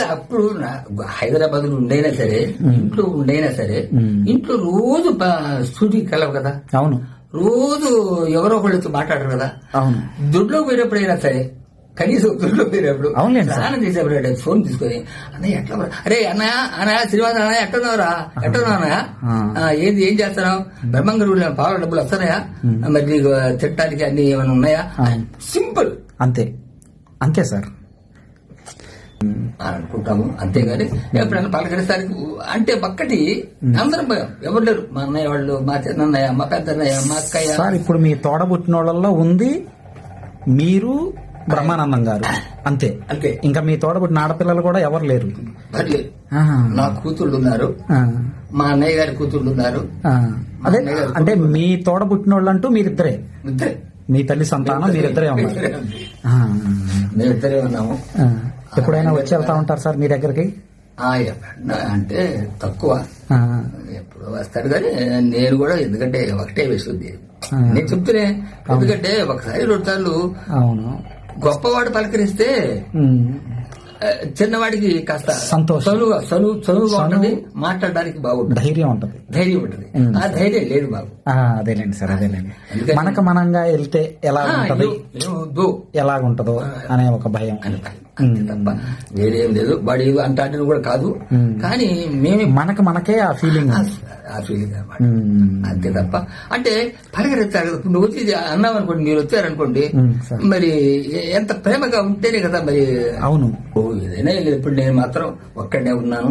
అప్పుడు హైదరాబాద్ లో ఉండైనా సరే, ఇంట్లో ఉండైనా సరే, ఇంట్లో రోజు స్టూడియోకి వెళ్ళవు కదా. అవును. రోజు ఎవరో ఒకళ్ళతో మాట్లాడరు కదా. అవును. దొడ్లో పోయినప్పుడైనా సరే, కనీసం దొడ్లో పోయినప్పుడు స్నానం చేసేప్పుడు ఫోన్ తీసుకొని, అన్నయ్య ఎట్లా, అరే అన్నయ్య శ్రీనివాస అన్నయ్య ఎట్టున్నావురా, ఎట్టున్నావు అన్నయ్య, ఏం చేస్తున్నావు, బ్రహ్మంగారు పావుల డబ్బులు వస్తున్నాయా, మరి నీకు తిట్టడానికి అన్ని ఏమైనా ఉన్నాయా, సింపుల్. అంతే అంతే సార్ అనుకుంటాము. అంతేగాని ఎప్పుడైనా పలకరిస్తానికి అంటే పక్కటి అందరం భయం, ఎవరు లేరు. మా అన్నయ్య వాళ్ళు, మా చిన్నయ్య, మా పెద్దన్నయ్య, మా అక్కయ్య. సార్ ఇప్పుడు మీ తోడబుట్టిన వాళ్ళల్లో ఉంది మీరు, బ్రహ్మానందం గారు, అంతే అంతే. ఇంకా మీ తోడబుట్టిన ఆడపిల్లలు కూడా ఎవరు లేరు. నా కూతుళ్ళు ఉన్నారు, మా అన్నయ్య గారి కూతుళ్ళు ఉన్నారు. అదే అంటే మీ తోడబుట్టిన వాళ్ళు అంటూ మీరిద్దరే, మీ తల్లి సంతానం మీరిద్దరే ఉన్నారు. మేమిద్దరే ఉన్నాము. ఎప్పుడైనా వచ్చి వెళ్తా ఉంటారు సార్ మీ దగ్గరికి? అంటే తక్కువ, ఎప్పుడు వస్తాడు కానీ నేను కూడా, ఎందుకంటే ఒకటే వేస్తుంది నేను చెప్తూనే, ఎందుకంటే ఒకసారి 2 సార్లు గొప్పవాడు పలకరిస్తే చిన్నవాడికి కాస్త చదువుగా ఉంటుంది, మాట్లాడడానికి బాగుంటుంది, ధైర్యం ఉంటుంది. ఆ ధైర్యం లేదు బాబు. అదేలేండి సార్, అదేలేండి. మనకు మనంగా వెళ్తే ఎలాగుంటది, ఎలాగుంటదో అనే ఒక భయం, అంతే తప్ప వేరేం లేదు. వాడు అంటాడని కూడా కాదు, కానీ మేము మనకే ఆ ఫీలింగ్ అనమాట. అంతే తప్ప అంటే పలకరిస్తారు కదా. నువ్వు వచ్చి అన్నావు అనుకోండి, మీరు వచ్చారనుకోండి, మరి ఎంత ప్రేమగా ఉంటేనే కదా మరి. అవును. ఏదైనా లేదు. ఇప్పుడు నేను మాత్రం ఒక్కడనే ఉన్నాను.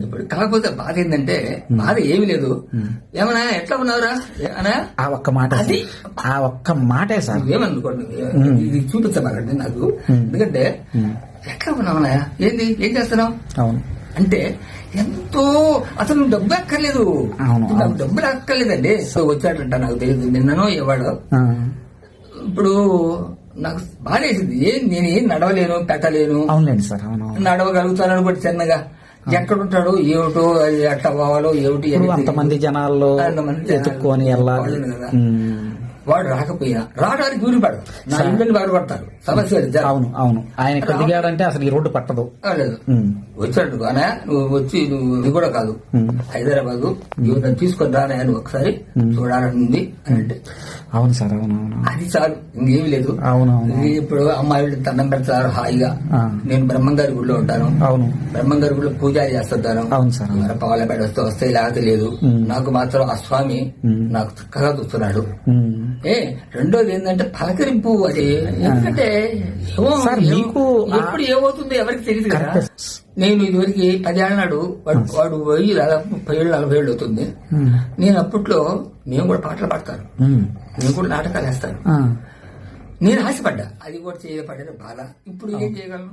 ఇప్పుడు కాకపోతే బాధ ఏంటంటే, బాధ ఏమి లేదు. ఏమన్నా ఎట్లా ఉన్నావురా అనా, ఆ ఒక్క మాట, అది ఆ ఒక్క మాటే సార్. ఏమనుకోండి, ఇది చూపించమాలండి నాకు. ఎందుకంటే ఎట్లా ఉన్నావునా, ఏంది, ఏం చేస్తున్నావు అంటే ఎంతో, అసలు నువ్వు డబ్బు అక్కర్లేదు, నాకు డబ్బులు అక్కర్లేదండి. సో వచ్చాడంట, నాకు తెలియదు నిన్ననో ఇవ్వడు. ఇప్పుడు నాకు బాధేసింది, నేనేం నడవలేను, పెట్టలేను. అవునండి సార్, నడవగలుగుతాను కూడా చిన్నగా. ఎక్కడుంటాడు ఏమిటో, ఎట్లా పోవాలో ఏమిటి, అంతమంది జనాల్లో ఎత్తుక్కొని వెళ్ళాలి కదా. వాడు రాకపోయినా రావడానికి వీలుపడదు, నా ఇళ్ళని బాధపడతారు, సమస్య. అవును అవును. ఆయన ఇక్కడ దిగాడంటే అసలు ఈ రోడ్డు పట్టదు. లేదు, వచ్చాడు అనే నువ్వు వచ్చి, నువ్వు ఇది కూడా కాదు, హైదరాబాద్ తీసుకొని రానా నువ్వు ఒకసారి చూడాలని అని అంటే, అవును సార్, అవును అవును, అది చాలు, ఇంకేమి లేదు. అవునవును. ఇప్పుడు అమ్మాయిలు దండం పెడతారు హాయిగా. నేను బ్రహ్మంగారి గుడిలో ఉంటాను. అవును. బ్రహ్మంగారి గుడిలో పూజారి చేస్తుంటాను. అవును సార్. పావులపేట వస్తే లేకపోతే లేదు. నాకు మాత్రం ఆ స్వామి నాకు చక్కగా చూస్తున్నాడు. రెండోది ఏంటంటే పలకరింపు. అది ఎందుకంటే ఎప్పుడు ఏమవుతుందో ఎవరికి తెలియదు కదా. నేను ఇదివరకు 10 ఏళ్ల నాడు వాడు పోయి దాదాపు 30 ఏళ్ళు 40 ఏళ్ళు అవుతుంది. నేను అప్పట్లో నేను కూడా పాటలు పాడతాను, నేను కూడా నాటకాలు వేస్తాను. నేను ఆశపడ్డా, అది కూడా చేయబడ్డ బాధ. ఇప్పుడు ఏం చేయగలను?